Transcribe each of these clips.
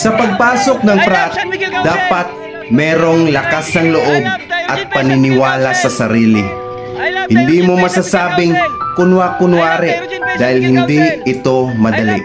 Sa pagpasok ng Pratt, dapat merong lakas ng loob at paniniwala sa sarili. Hindi mo masasabing kunwa-kunwari dahil hindi ito madali.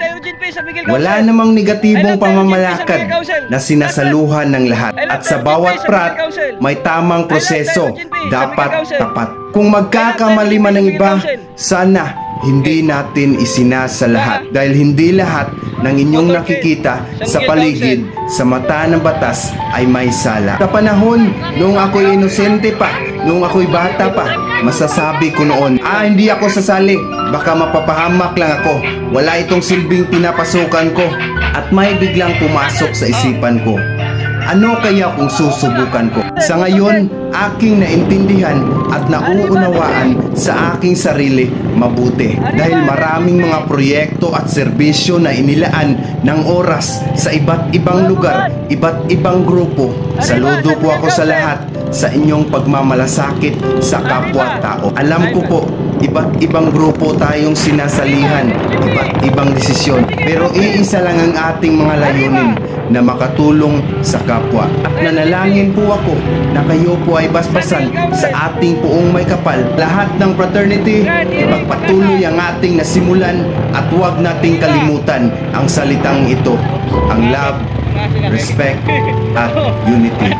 Wala namang negatibong pamamalakad na sinasaluhan ng lahat. At sa bawat Pratt, may tamang proseso, dapat tapat. Kung magkakamali man ng iba, sana hindi natin isinasa lahat dahil hindi lahat ng inyong nakikita sa paligid sa mata ng batas ay may sala. Sa panahon noong ako'y inosente pa, noong ako'y bata pa, masasabi ko noon, hindi ako sasali, baka mapapahamak lang ako, wala itong silbing pinapasukan ko. At may biglang pumasok sa isipan ko, ano kaya kung susubukan ko? Sa ngayon, aking naintindihan at nauunawaan sa aking sarili mabuti dahil maraming mga proyekto at serbisyo na inilaan ng oras sa iba't ibang lugar, iba't ibang grupo. Saludo po ako sa lahat sa inyong pagmamalasakit sa kapwa-tao. Alam ko po, iba't ibang grupo tayong sinasalihan, iba't ibang desisyon, pero iisa lang ang ating mga layunin, na makatulong sa kapwa. At nanalangin po ako na kayo po ay basbasan sa ating poong may kapal. Lahat ng fraternity, ipagpatuloy ang ating nasimulan at huwag nating kalimutan ang salitang ito, ang love, respect, at unity.